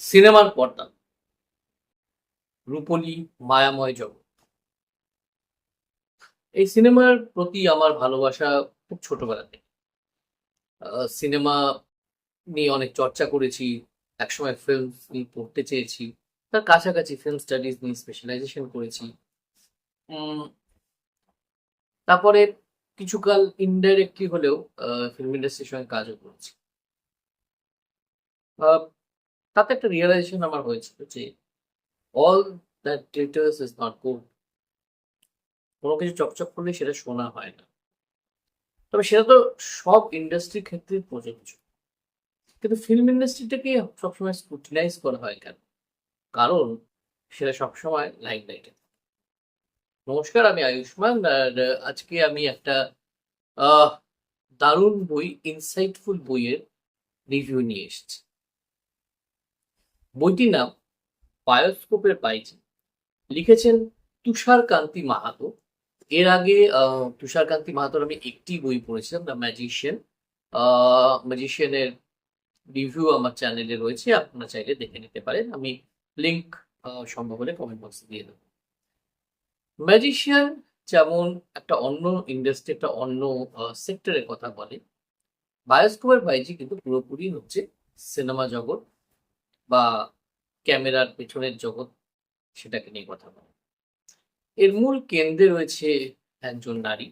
সিনেমার পর্দা, রূপলী মায়াময় জগৎ। এই সিনেমার প্রতি আমার ভালোবাসা খুব ছোটবেলা থেকে। সিনেমা নিয়ে অনেক চর্চা করেছি, একসময় ফিল্ম নিয়ে পড়তে চেয়েছি, তার কাছাকাছি ফিল্ম স্টাডিজ নিয়ে স্পেশালাইজেশন করেছি। উম, তারপরে কিছুকাল ইনডাইরেক্টলি হলেও ফিল্ম ইন্ডাস্ট্রির সঙ্গে কাজও করেছি। আহ, তাতে একটা রিয়েলাইজেশন আমার হয়েছিল যে all that glitters is not good. কোনো কিছু চকচক করলে সেটা শোনা হয় না। তবে সেটা তো সব ইন্ডাস্ট্রির ক্ষেত্রেই প্রযোজ্য। কিন্তু ফিল্ম ইন্ডাস্ট্রিটাকে সবসময় স্ক্রুটিনাইজ করা হয় কেন? কারণ সেটা সবসময় লাইমলাইটে। নমস্কার, আমি আয়ুষ্মান, আর আজকে আমি একটা আহ দারুণ বই, ইনসাইটফুল বইয়ের রিভিউ নিয়ে এসেছি। বইটির নাম বায়োস্কোপের বাইরে, লিখেছেন তুষার কান্তি মাহাতো। এর আগে তুষার কান্তি মাহাতোর আমি একটি বই পড়েছিলাম, দ্য ম্যাজিশিয়ান। ম্যাজিশিয়ানের রিভিউ আমার চ্যানেলে রয়েছে, আপনারা চাইলে দেখে নিতে পারেন। আমি লিংক সম্ভব হলে কমেন্ট বক্সে দিয়ে দেবো। ম্যাজিশিয়ান যেমন একটা অন্য ইন্ডাস্ট্রি, একটা অন্য সেক্টরের কথা বলে, বায়োস্কোপের বাইজি কিন্তু পুরোপুরি হচ্ছে সিনেমা জগৎ বা ক্যামেরার পেছনের জগৎ, সেটাকে নিয়ে কথা বলে। এর মূল কেন্দ্রে রয়েছে একজন নারী,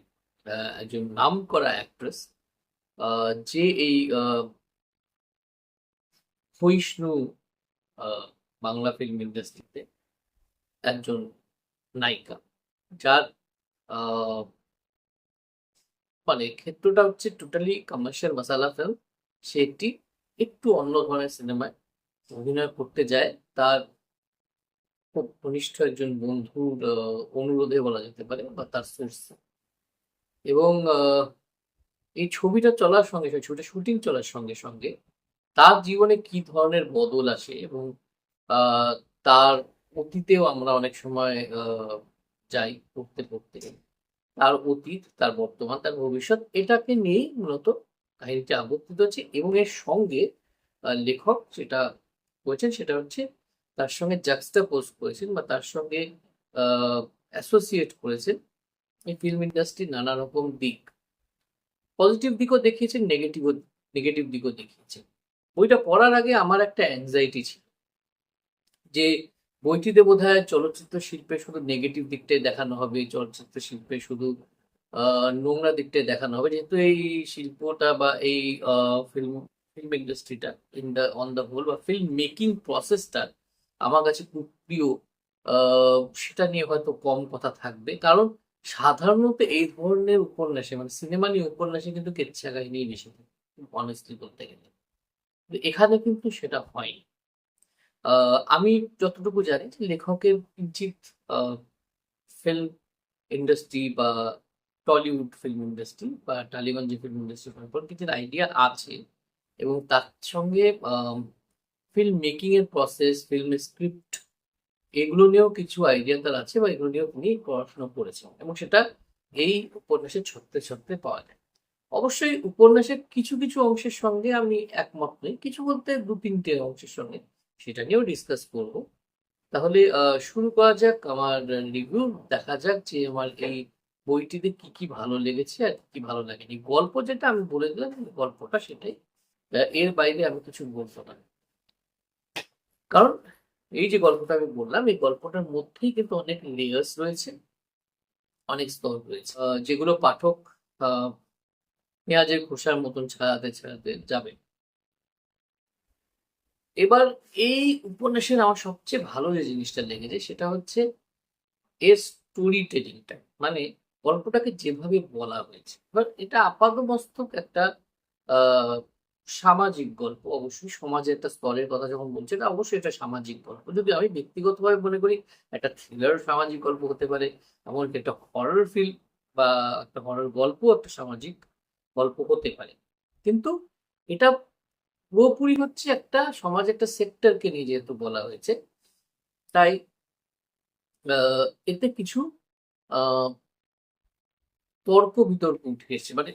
একজন নামকরা অ্যাক্ট্রেস, যে এই ক্ষয়িষ্ণু আহ, বাংলা ফিল্ম ইন্ডাস্ট্রিতে একজন নায়িকা, যার আহ, মানে ক্ষেত্রটা হচ্ছে টোটালি কমার্শিয়াল মাসালা ফিল্ম। সে একটি একটু অন্য ধরনের সিনেমায় অভিনয় করতে যায়, তার খুব ঘনিষ্ঠ একজন বন্ধুর অনুরোধে বলা যেতে পারে, বা তার সোর্স। এবং এই ছবিটা চলার সঙ্গে সঙ্গে, ছবিটা শুটিং চলার সঙ্গে সঙ্গে তার জীবনে কি ধরনের বদল আসে, এবং আহ, তার অতীতেও আমরা অনেক সময় যাই পড়তে পড়তে। তার অতীত, তার বর্তমান, তার ভবিষ্যৎ, এটাকে নিয়েই মূলত কাহিনীটি আবর্তিত হচ্ছে। এবং এর সঙ্গে লেখক যেটা করেছেন সেটা হচ্ছে তার সঙ্গে জাক্সটাপোজ করেছেন, বা তার সঙ্গে অ্যাসোসিয়েট করেছেন এই ফিল্ম ইন্ডাস্ট্রির নানা রকম দিক। পজিটিভ দিকও দেখিয়েছেন, নেগেটিভ দিকও দেখিয়েছেন। বইটা পড়ার আগে আমার একটা অ্যাংজাইটি ছিল যে বইটিতে বোধহয় চলচ্চিত্র শিল্পের শুধু নেগেটিভ দিকটাই দেখানো হবে, চলচ্চিত্র শিল্পে শুধু নোংরা দিকটাই দেখানো হবে, যেহেতু এই শিল্পটা বা এই ফিল্ম ফিল্ম ইন্ডাস্ট্রিটা in the on the whole, বা ফিল্ম মেকিং প্রসেসটা আমার কাছে খুব প্রিয়। সেটা নিয়ে হয়তো কম কথা থাকবে, কারণ সাধারণত এই ধরনের উপন্যাসে, মানে সিনেমা নিয়ে উপন্যাসে কিন্তু কেচ্ছা কাহিনী বেশি থাকে, অনেস্টলি বলতে গেলে। কিন্তু এখানে কিন্তু সেটা হয়নি। আমি যতটুকু জানি যে লেখকের কিঞ্চিত ফিল্ম ইন্ডাস্ট্রি বা টলিউড ফিল্ম ইন্ডাস্ট্রি বা টালিগঞ্জ ফিল্ম ইন্ডাস্ট্রি সম্পর্কে কিছু আইডিয়া আছে। এবং তার সঙ্গে ফিল্ম মেকিং এর প্রসেস, ফিল্ম স্ক্রিপ্ট, এগুলো নিয়েও কিছু আইডিয়া তার আছে, বা এগুলো নিয়েও তিনি পড়াশোনা করেছেন, এবং সেটা এই উপন্যাসের ছত্রে ছত্রে পাওয়া যায়। অবশ্যই উপন্যাসের কিছু কিছু অংশের সঙ্গে আমি একমত নই, কিছু বলতে দু তিনটে অংশের সঙ্গে, সেটা নিয়েও ডিসকাস করব। তাহলে শুরু করা যাক আমার রিভিউ। দেখা যাক যে আমার এই বইটিতে কি কি ভালো লেগেছে আর কি কি ভালো লাগেনি। গল্প যেটা আমি বলে দিলাম, গল্পটা সেটাই, এর বাইরে আমি কিছু বলবো না। কারণ এই যে গল্পটা আমি বললাম, এই গল্পটার মধ্যেই কিন্তু অনেক লেয়ার্স রয়েছে, অনেক স্তর রয়েছে, যেগুলো পাঠক আহ, পেঁয়াজের খোসার মতন ছাড়াতে ছাড়াতে যাবে। এবার এই উপন্যাসের আমার সবচেয়ে ভালো যে জিনিসটা লেগেছে সেটা হচ্ছে এর স্টোরি টেলিংটা, মানে গল্পটাকে যেভাবে বলা হয়েছে। এবার এটা আপাতমস্তক একটা আহ সামাজিক গল্প, অবশ্যই সমাজের একটা স্তরের কথা যখন বলছে, এটা অবশ্যই এটা সামাজিক গল্প। যদি আমি ব্যক্তিগতভাবে মনে করি একটা থ্রিলার সামাজিক গল্প হতে পারে, এমনকি একটা হরর ফিল্ম বা একটা হরর গল্প একটা সামাজিক গল্প হতে পারে। কিন্তু এটা পুরোপুরি হচ্ছে একটা সমাজ, একটা সেক্টরকে নিয়ে যেহেতু বলা হয়েছে, তাই এতে কিছু আহ তর্ক বিতর্ক উঠে এসেছে। মানে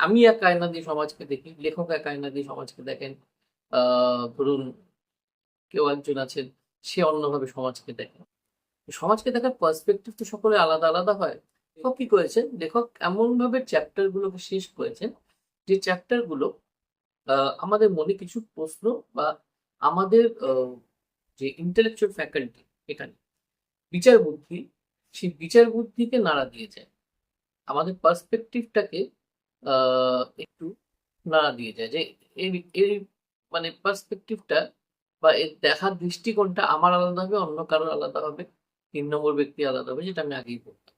আমি এক আয়না দিয়ে সমাজকে দেখি, লেখক এক আয়না দিয়ে সমাজকে দেখেন। ধরুন কেউ একজন আছেন, সে অন্যভাবে সমাজকে দেখে। সমাজকে দেখার পার্সপেক্টিভ তো সকলে আলাদা আলাদা হয়। লেখক কি করেছেন, লেখক এমন ভাবে চ্যাপ্টার গুলোকে শেষ করেছেন যে চ্যাপ্টার গুলো আমাদের মনে কিছু প্রশ্ন বা আমাদের যে ইন্টেলেকচুয়াল ফ্যাকাল্টি, এখানে বিচার বুদ্ধি, সেই বিচার বুদ্ধিকে নাড়া দিয়ে যায়, আমাদের পার্সপেক্টিভটাকে একটু নাড়া দিয়ে যায়, যে এই এই মানে পার্সপেক্টিভটা বা এর দেখার দৃষ্টিকোণটা আমার আলাদা হবে, অন্য কারোর আলাদা হবে, ৩ নম্বর ব্যক্তি আলাদা হবে, যেটা আমি আগেই বললাম।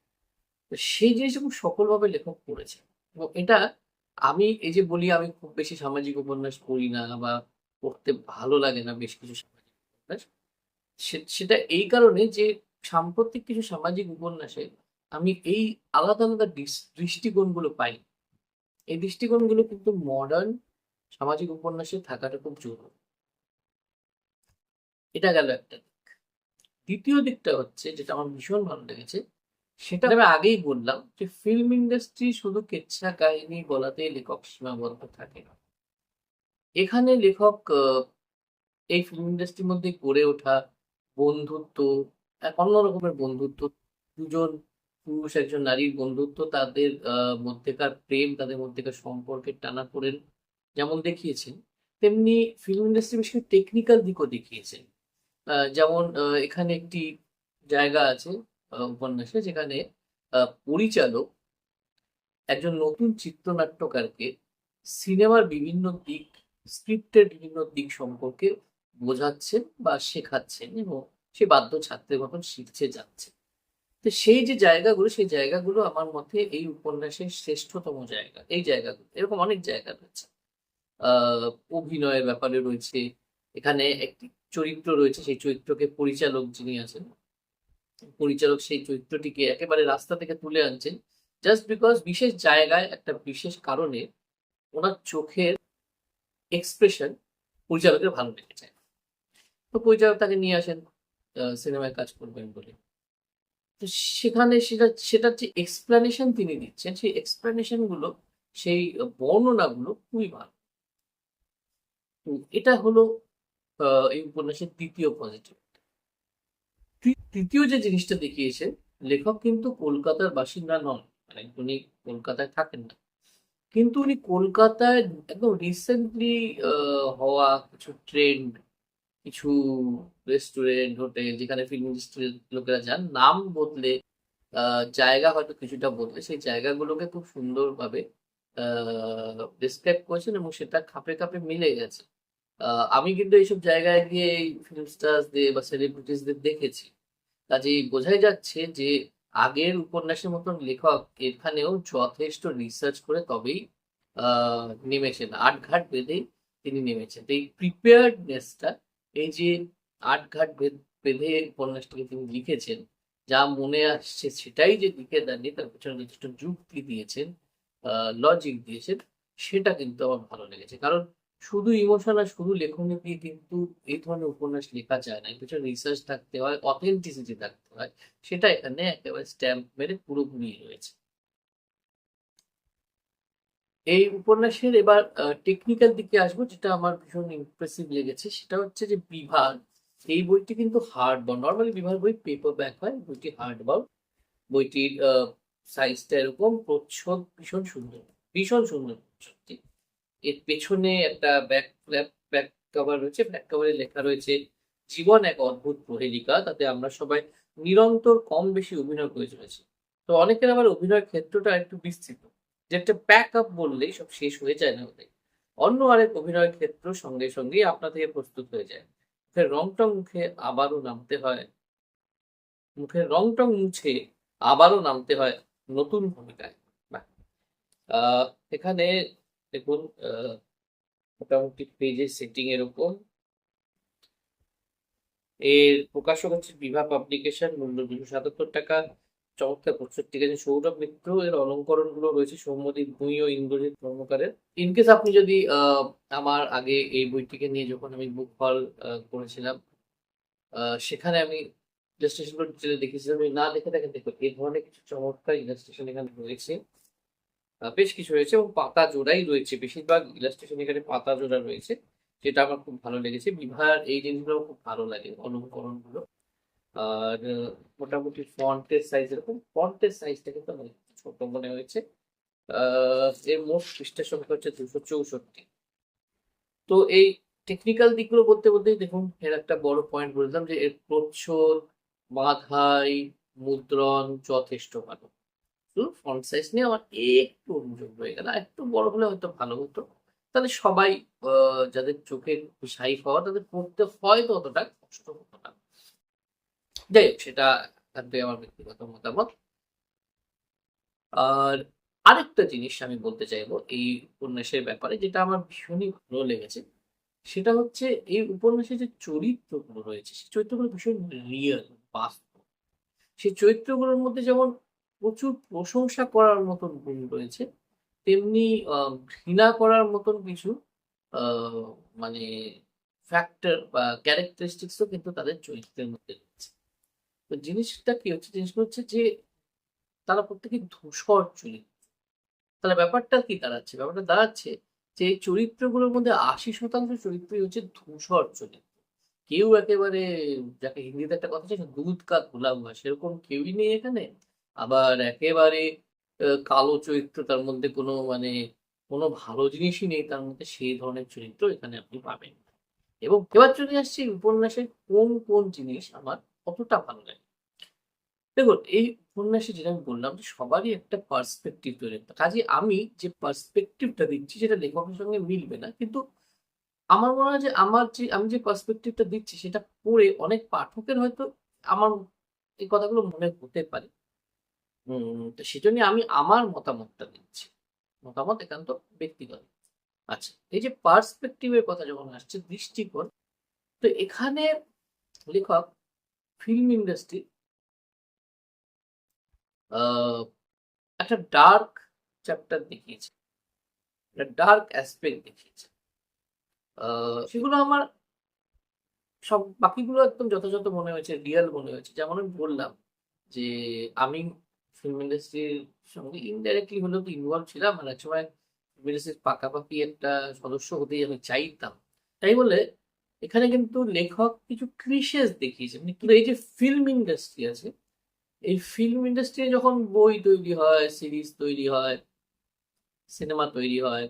তো সেই জিনিসটা খুব সফলভাবে লেখক করেছে। এবং এটা আমি এই যে বলি আমি খুব বেশি সামাজিক উপন্যাস পড়ি না বা পড়তে ভালো লাগে না বেশ কিছু সামাজিক উপন্যাস, সেটা এই কারণে যে সাম্প্রতিক কিছু সামাজিক উপন্যাসে আমি এই আলাদা আলাদা দৃষ্টিকোণগুলো পাই। এই দৃষ্টিকোণগুলো কিন্তু মডার্ন সামাজিক উপন্যাসে থাকাটা খুব জরুরি। এটা গেল একটা দিক। দ্বিতীয় দিকটা হচ্ছে, যেটা আমার ভীষণ ভালো লেগেছে, সেটা আমি আগেই বললাম যে ফিল্ম ইন্ডাস্ট্রি শুধু কেচ্ছা কাহিনী বলাতেই লেখক সীমাবদ্ধ থাকে না। এখানে লেখক এই ফিল্ম ইন্ডাস্ট্রির মধ্যে গড়ে ওঠা বন্ধুত্ব, এক অন্য রকমের বন্ধুত্ব, দুজন পুরুষ একজন নারীর বন্ধুত্ব, তাদের মধ্যেকার প্রেম, তাদের মধ্যেকার সম্পর্কের টানাপোড়েন যেমন দেখিয়েছেন, তেমনি ফিল্ম ইন্ডাস্ট্রি বেশ কিছু টেকনিক্যাল দিকও দেখিয়েছেন। যেমন এখানে একটি জায়গা আছে উপন্যাসে, যেখানে পরিচালক একজন নতুন চিত্রনাট্যকারকে সিনেমার বিভিন্ন দিক, স্ক্রিপ্টের বিভিন্ন দিক সম্পর্কে বোঝাচ্ছেন বা শেখাচ্ছেন, এবং সে বাধ্য ছাত্রের মতন শিখছে যাচ্ছে। তো সেই যে জায়গাগুলো, সেই জায়গাগুলো আমার মতে এই উপন্যাসের শ্রেষ্ঠতম জায়গা। এই জায়গাগুলো এরকম অনেক জায়গা রয়েছে। অভিনয়ের ব্যাপারে রয়েছে, এখানে একটি চরিত্র রয়েছে, সেই চরিত্রকে পরিচালক যিনি আছেন, পরিচালক সেই চরিত্রটিকে একেবারে রাস্তা থেকে তুলে আনছেন জাস্ট বিকজ বিশেষ জায়গায় একটা বিশেষ কারণে ওনার চোখের এক্সপ্রেশন পরিচালকের ভালো লেগেছে। তো পরিচালক তাকে নিয়ে আসেন সিনেমায় কাজ করবেন বলে। তো সেখানে সেটার যে এক্সপ্লানেশন তিনি দিচ্ছেন, সেই এক্সপ্লানেশন গুলো, সেই বর্ণনাগুলো খুবই ভালো। তো এটা হলো এই উপন্যাসের দ্বিতীয় পজিটিভ। তৃতীয় যে জিনিসটা দেখিয়েছেন, লেখক কিন্তু কলকাতার বাসিন্দা নন, মানে উনি কলকাতায় থাকেন না, কিন্তু উনি কলকাতায় একদম রিসেন্টলি হওয়া কিছু ট্রেন্ড, কিছু রেস্টুরেন্ট, হোটেল, যেখানে ফিল্ম ইন্ডাস্ট্রির লোকেরা যান, নাম বদলে, জায়গা হয়তো কিছুটা বদলে, সেই জায়গাগুলোকে খুব সুন্দরভাবে ডিসক্রাইব করেছেন, এবং সেটা খাপে খাপে মিলে গেছে। আমি কিন্তু এইসব জায়গায় গিয়ে ফিল্ম স্টারদের বা সেলিব্রিটিসদের দেখেছি, কাজেই বোঝাই যাচ্ছে যে আগের উপন্যাসের মতন লেখক এখানেও যথেষ্ট রিসার্চ করে তবেই নেমেছেন, আটঘাট বেঁধেই তিনি নেমেছেন। তো এই প্রিপেয়ার্ডনেসটা, এই যে আটঘাট বেঁধে উপন্যাসটাকে তিনি লিখেছেন, যা মনে আসছে সেটাই যে লিখে দেননি, তার পেছনে যথেষ্ট যুক্তি দিয়েছেন, লজিক দিয়েছেন, সেটা কিন্তু আমার ভালো লেগেছে। কারণ শুধু ইমোশন আর শুধু লেখনী দিয়ে কিন্তু এই ধরনের উপন্যাস লেখা যায় না, এর পেছনে রিসার্চ থাকতে হয়, অথেন্টিসিটি থাকতে হয়, সেটা এখানে একেবারে স্ট্যাম্প মেরে পুরোপুরি রয়েছে। এই উপন্যাসের এবার টেকনিক্যাল দিকে আসবো, যেটা আমার ভীষণ ইমপ্রেসিভ লেগেছে, সেটা হচ্ছে যে বিভাগ, এই বইটি কিন্তু হার্ড বাউন্ড। নর্মালি বিভাগ বই পেপার ব্যাক হয়, বইটি হার্ড বাউন্ড। বইটির সাইজটা এরকম, প্রচ্ছদ ভীষণ সুন্দর, ভীষণ সুন্দর প্রচ্ছদটি। এর পেছনে একটা ব্যাক কভার রয়েছে, ব্যাক কভারে লেখা রয়েছে জীবন এক অদ্ভুত প্রহেলিকা, তাতে আমরা সবাই নিরন্তর কম বেশি অভিনয় করে চলেছি। তো অনেকের আবার অভিনয়ের ক্ষেত্রটা একটু বিস্তৃত, যে একটা প্যাক আপ বললেই সব শেষ হয়ে যায় না ওদের। অন্য আরেক অভিনয়ের ক্ষেত্র সঙ্গে সঙ্গেই আপনা থেকে প্রস্তুত হয়ে যায়। মুখের রংটং মুখে আবারও নামতে হয়, মুখের রংটং মুছে আবারও নামতে হয় নতুন ভূমিকায়। বাহ! এখানে দেখুন, মোটামুটি পেজের সেটিং এরকম। এর প্রকাশক হচ্ছে বিভা পাবলিকেশন, মূল্য 277 টাকা। চমৎকার প্রচ্ছদ, ঠিক আছে। সৌরভ মিত্র, এর অলঙ্করণ গুলো রয়েছে সৌম্যদীপ ভূঁই ও ইন্দ্রজিৎ কর্মকারের। ইনকেস আপনি যদি আমার আগে এই বইটিকে নিয়ে যখন আমি বুক হল করেছিলাম, সেখানে আমি ইলাস্ট্রেশন গুলো ডিটেলে দেখেছিলাম, না দেখে দেখেন, দেখুন এই ধরনের কিছু চমৎকার ইলাস্ট্রেশন এখানে রয়েছে, বেশ কিছু রয়েছে, এবং পাতা জোড়াই রয়েছে, বেশিরভাগ ইলাস্ট্রেশন এখানে পাতা জোড়া রয়েছে, যেটা আমার খুব ভালো লেগেছে। বিভার এই জিনিসগুলো খুব ভালো লাগে, অলঙ্করণগুলো। আর মোটামুটি ফন্টের সাইজ, এরকম ফন্টের সাইজটা কিন্তু আমার একটু ছোট মনে হয়েছে। এর মোট পৃষ্ঠা সংখ্যা হচ্ছে 264। তো এই টেকনিক্যাল দিকগুলো বলতে বলতেই দেখুন এর একটা বড় পয়েন্ট বললাম যে এর প্রচ্ছদ, বাঁধাই, মুদ্রণ যথেষ্ট ভালো। শুধু ফন্ট সাইজ নিয়ে আমার একটু অনুযোগ হয়ে গেল, একটু বড় হলে হয়তো ভালো হতো। তাহলে সবাই যাদের চোখের সাইজ হওয়া তাদের পড়তে হয়তো অতটা কষ্ট হতো না। যাই হোক, সেটা এখান থেকে আমার ব্যক্তিগত মতামত। আর আরেকটা জিনিস আমি বলতে চাইবো এই উপন্যাসের ব্যাপারে, যেটা আমার ভীষণই ভালো লেগেছে, সেটা হচ্ছে এই উপন্যাসে যে চরিত্রগুলো রয়েছে সেই চরিত্রগুলো ভীষণ রিয়েল, বাস্তব। সেই চরিত্রগুলোর মধ্যে যেমন প্রচুর প্রশংসা করার মতন গুণ রয়েছে, তেমনি ঘৃণা করার মতন কিছু আহ, মানে ফ্যাক্টর বা ক্যারেক্টারিস্টিক্সও কিন্তু তাদের চরিত্রের মধ্যে রয়েছে। তো জিনিসটা কি হচ্ছে, জিনিসগুলো হচ্ছে যে তারা প্রত্যেকে ধূসর চরিত্র। তাহলে ব্যাপারটা কি দাঁড়াচ্ছে, ব্যাপারটা দাঁড়াচ্ছে যে এই চরিত্রগুলোর মধ্যে 80% চরিত্রই হচ্ছে ধূসর চরিত্র। কেউ একেবারে, যাকে হিন্দিতে একটা কথা আছে দুধ কা ধুলা হুয়া, সেরকম কেউই নেই এখানে। আবার একেবারে কালো চরিত্র, তার মধ্যে কোনো কোনো ভালো জিনিসই নেই তার মধ্যে, সেই ধরনের চরিত্র এখানে আপনি পাবেন না। এবং এবার চলে আসছে এই উপন্যাসের কোন কোন জিনিস আমার কতটা ভালো লাগে। দেখুন এই উপন্যাসে যেটা আমি বললাম যে সবারই একটা পার্সপেক্টিভ তৈরি হয়। কাজে আমি যে পার্সপেক্টিভটা দিচ্ছি সেটা লেখকের সঙ্গে মিলবে না, কিন্তু আমার মনে হয় যে আমি যে পার্সপেক্টিভটা দিচ্ছি সেটা পড়ে অনেক পাঠকের হয়তো আমার এই কথাগুলো মনে হতে পারে। তো সেজন্য আমি আমার মতামতটা দিচ্ছি। মতামত একান্ত ব্যক্তিগত। আচ্ছা, এই যে পার্সপেক্টিভের কথা যখন আসছে, দৃষ্টিকোণ, তো এখানে লেখক ফিল্ম ইন্ডাস্ট্রি একটা ডার্ক চ্যাপ্টার দেখিয়েছে, একটা ডার্ক অ্যাসপেক্ট দেখিয়েছে। সেগুলো আমার সব বাকিগুলো একদম যথাযথ মনে হয়েছে, রিয়েল মনে হয়েছে। যেমন আমি বললাম যে আমি ফিল্ম ইন্ডাস্ট্রির সঙ্গে ইনডাইরেক্টলি হলেও তো ইনভলভ ছিলাম, আর এক সময় ফিল্ম ইন্ডাস্ট্রির পাকাপাকি একটা সদস্য হতেই আমি চাইতাম। তাই বলে এখানে কিন্তু লেখক কিছু ক্লিশেস দেখিয়েছে, মানে কিন্তু এই যে ফিল্ম ইন্ডাস্ট্রি আছে, এই ফিল্ম ইন্ডাস্ট্রি যখন বই তৈরি হয়, সিরিজ তৈরি হয়, সিনেমা তৈরি হয়,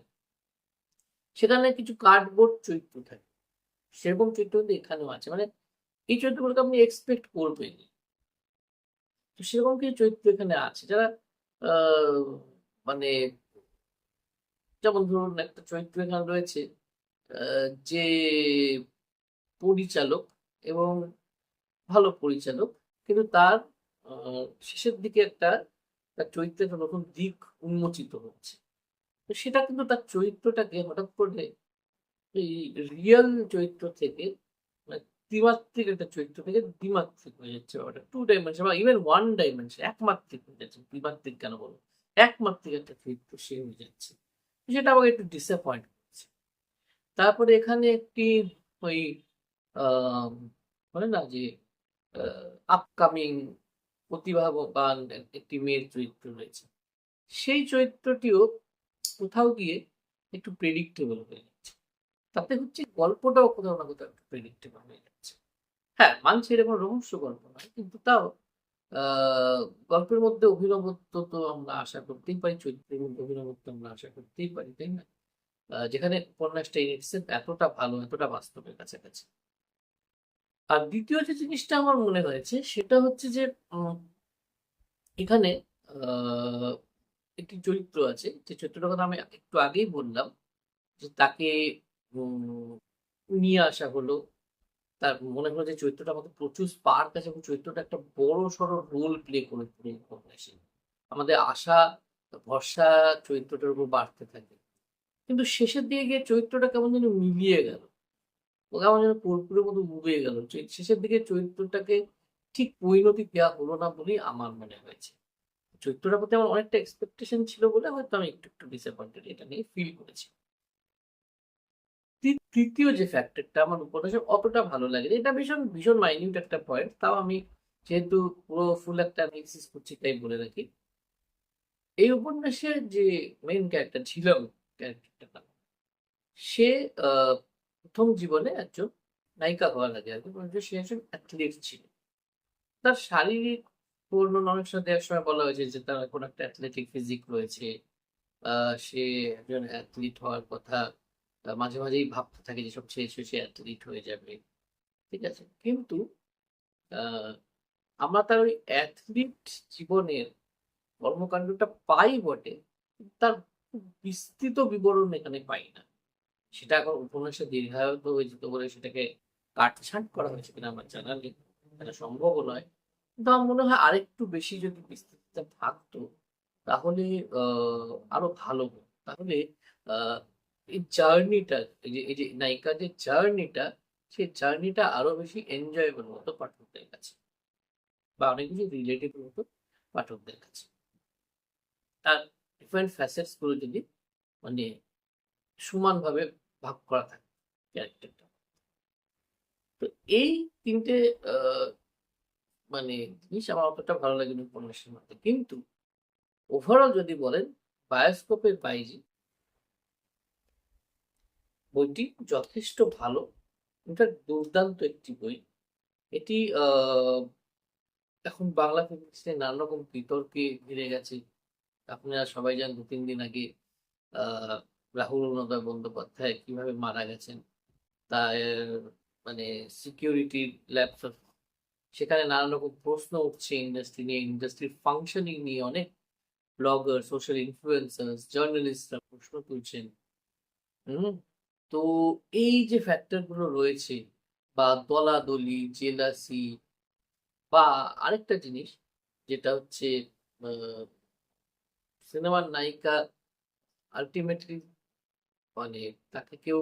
সেখানে কিছু কার্ডবোর্ড চরিত্র থাকে। সেরকম চরিত্র কিন্তু এখানেও আছে, মানে এই চরিত্রগুলোকে আপনি এক্সপেক্ট করবেন। তো সেরকম কিছু চরিত্র এখানে আছে যারা আহ, মানে যেমন ধরুন একটা চরিত্র এখানে রয়েছে যে পরিচালক, এবং ভালো পরিচালক, কিন্তু তার শেষের দিকে তার চরিত্রের একটা নতুন দিক উন্মোচিত হচ্ছে। তো সেটা কিন্তু তার চরিত্রটাকে হঠাৎ করে এই রিয়েল চরিত্র থেকে, মানে ত্রিমাত্রিক একটা চরিত্র থেকে দ্বিমাত্রিক হয়ে যাচ্ছে, ওটা 2 ডাইমেনশন বা ইভেন 1 ডাইমেনশন, একমাত্রিক হয়ে যাচ্ছে। দ্বিমাত্রিক কেন বলবো, একমাত্রিক একটা চরিত্র সে হয়ে যাচ্ছে। সেটা আমাকে একটু ডিসঅ্যাপয়েন্ট করছে। তারপরে এখানে একটি ওই আহ বলে না যে আপকামিং প্রতিভাবান একটি মেয়ের চরিত্র রয়েছে, সেই চরিত্রটিও কোথাও গিয়ে একটু প্রেডিক্টেবল হয়ে যাচ্ছে। তাতে হচ্ছে গল্পটাও কোথাও না কোথাও একটু প্রেডিক্টেবল হয়ে যাচ্ছে। হ্যাঁ, মানছি এটা কোনো রহস্য গল্প নয়, কিন্তু তাও আহ, গল্পের মধ্যে অভিনবত্ব তো আমরা আশা করতেই পারি, চরিত্রের মধ্যে অভিনবত্ব আমরা আশা করতেই পারি, তাই না? যেখানে উপন্যাসটা এতটা ভালো, এতটা বাস্তবের কাছাকাছি। আর দ্বিতীয় যে জিনিসটা আমার মনে হয়েছে সেটা হচ্ছে যে এখানে আহ, একটি চরিত্র আছে, যে চরিত্রটার কথা আমি একটু আগেই বললাম, যে তাকে উম, নিয়ে আসা হলো। তার মনে হলো যে চরিত্রটা আমাদের প্রচুর স্পার্ক আছে, এবং চরিত্রটা একটা বড় সড়ো রোল প্লে করে পুরো উপন্যাসে। আমাদের আশা, ভরসা চরিত্রটার উপর বাড়তে থাকে, কিন্তু শেষের দিকে গিয়ে চরিত্রটা কেমন যেন মিলিয়ে গেল, ও কেমন যেন কর্পূরের মতো উবে গেল। শেষের দিকে চরিত্রটাকে ঠিক পরিণতি দেওয়া হলো না বলেই আমার মনে হয়েছে। চরিত্রটার প্রতি আমার অনেকটা এক্সপেকটেশন ছিল বলে হয়তো আমি একটু একটু ডিসঅ্যাপয়েন্টেড এটা নিয়ে ফিল করেছি। তৃতীয় যে ফ্যাক্টরটা আমার উপন্যাসে অতটা ভালো লাগে, এটা ভীষণ ভীষণ মাইনিউট একটা পয়েন্ট, তাও আমি যেহেতু পুরো ফুল একটা অ্যানালিসিস করছি তাই বলে রাখি। এই উপন্যাসের যে মেইন ক্যারেক্টার ছিল, ক্যারেক্টারটা সে আহ, প্রথম জীবনে একজন নায়িকা হওয়ার আগে আর কি, সে একজন অ্যাথলিট ছিল। তার শারীরিক বর্ণনা অনেক সময় দেওয়ার সময় বলা হয়েছে যে তার কোনো একটা অ্যাথলেটিক ফিজিক রয়েছে, সে একজন অ্যাথলিট হওয়ার কথা মাঝে মাঝেই ভাবতে থাকে যে সব ছেড়ে ছুড়ে সে অ্যাথলিট হয়ে যাবে। ঠিক আছে, কিন্তু আহ, আমরা তার ওই অ্যাথলিট জীবনের কর্মকাণ্ডটা পাই বটে, কিন্তু তার খুব বিস্তৃত বিবরণ এখানে পাই না। সেটা এখন উপন্যাসে দীর্ঘায়িত হয়ে যেত বলে সেটাকে কাটছাঁট করা হয়েছে কিনা আমার জানা নেই, এটা সম্ভবও নয়। কিন্তু আমার মনে হয় আরেকটু বেশি যদি বিস্তৃত থাকতো তাহলে আরো ভালো হতো। তাহলে আহ, এই জার্নিটা, এই যে নায়িকার যে জার্নিটা, সেই জার্নিটা আরো বেশি এনজয়েবল হতো পাঠকদের কাছে, বা অনেক বেশি রিলেটেবল হতো পাঠকদের কাছে। তার ডিফারেন্ট ফ্যাসেটস গুলো যদি মানে সমানভাবে ভাগ করা থাকে ক্যারেক্টারটা। তো এই তিনটে আহ, মানে জিনিস আমার অতটা ভালো লাগেনি উপন্যাসের মধ্যে। কিন্তু ওভারঅল যদি বলেন, বায়োস্কোপের বাইরে বইটি যথেষ্ট ভালো, এটা দুর্দান্ত একটি বই। এটি এখন বাংলা ফিল্মে নানা রকম বিতর্কে ঘিরে গেছে। আপনারা সবাই জানেন 2-3 দিন আগে আহ রাহুল অরুণোদয় বন্দ্যোপাধ্যায় কিভাবে মারা গেছেন। তার মানে সিকিউরিটি ল্যাপটপ, সেখানে নানান রকম প্রশ্ন উঠছে ইন্ডাস্ট্রি নিয়ে, ইন্ডাস্ট্রির ফাংশনিং নিয়ে। অনেক ব্লগার, সোশ্যাল ইনফ্লুয়েন্সার, জার্নালিস্টরা প্রশ্ন তুলছেন। হুম। তো এই যে ফ্যাক্টর গুলো রয়েছে, বা দলাদলি, জেলাসি, বা আরেকটা জিনিস যেটা হচ্ছে সিনেমার নায়িকা আলটিমেটলি মানে তাকে কেউ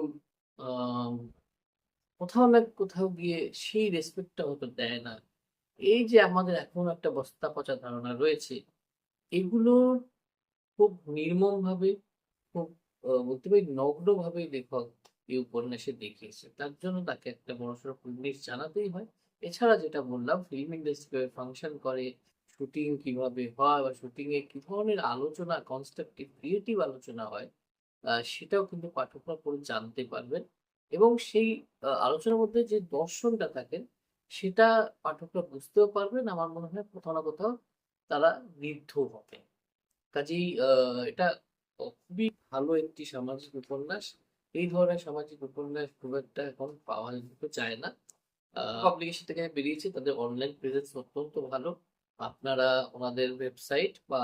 আহ, কোথাও না কোথাও গিয়ে সেই রেসপেক্টটা হয়তো দেয় না। এই যে আমাদের এখন একটা বস্তা পচা ধারণা রয়েছে, এগুলোর খুব নির্মম ভাবে, খুব বলতে পারি নগ্ন ভাবে লেখক এই উপন্যাসে দেখিয়েছে। তার জন্য তাকে একটা বড়সড় কুর্নিশ জানাতেই হয়। এছাড়া যেটা বললাম, ফিল্ম ইন্ডাস্ট্রি কিভাবে ফাংশন করে, শুটিং কিভাবে হয়, বা শুটিং এ কি ধরনের আলোচনা, কনস্ট্রাকটিভ ক্রিয়েটিভ আলোচনা হয়, সেটাও কিন্তু পাঠকরা পড়ে জানতে পারবেন। এবং সেই আলোচনার মধ্যে যে দর্শনটা থাকে, সেটা পাঠকরা বুঝতেও পারবেন। আমার মনে হয় কোথাও না কোথাও তারা ঋদ্ধ হবে। কাজেই এটা খুবই ভালো একটি সামাজিক উপন্যাস। এই ধরনের সামাজিক উপন্যাস খুব একটা এখন পাওয়া যেতে চায় না। পাবলিকেশন থেকে বেরিয়েছে, তাদের অনলাইন প্রেজেন্স অত্যন্ত ভালো। আপনারা ওনাদের ওয়েবসাইট বা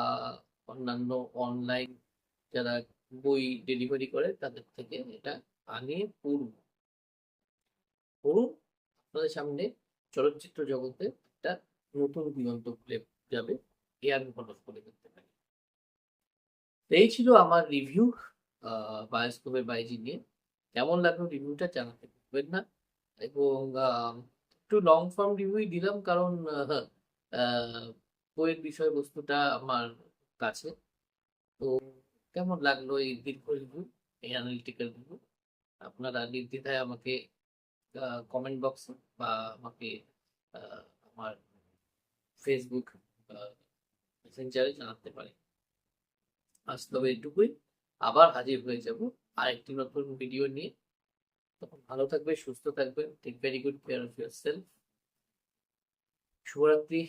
অন্যান্য অনলাইন যারা বই ডেলিভারি করে তাদের থেকে এটা আনিয়ে পড়ুন। পড়ুন, আপনাদের সামনে চলচ্চিত্র জগতে একটা নতুন দিগন্ত খুলে যাবে, এ আমি উপলব্ধ করে দেখতে পারি। তো এই ছিল আমার রিভিউ বায়োস্কোপের বাইজি নিয়ে। কেমন লাগলো রিভিউটা জানাতে ভুলবেন না। এবং একটু লং ফর্ম রিভিউই দিলাম, কারণ আহ, বইয়ের বিষয়বস্তুটা আমার কাছে। তো কেমন লাগলো এই দীর্ঘ রিভিউ, এই অ্যানালিটিক্যাল রিভিউ, আপনারা নির্দ্বিধায় আমাকে কমেন্ট বক্সে বা আমাকে আহ, আমার ফেসবুক মেসেঞ্জারে জানাতে পারেন। আজ তবে এটুকুই, আবার হাজির হয়ে যাব আরেকটি নতুন ভিডিও নিয়ে। তখন ভালো থাকবে, সুস্থ থাকবেন, take very good care of yourself. শুভরাত্রি।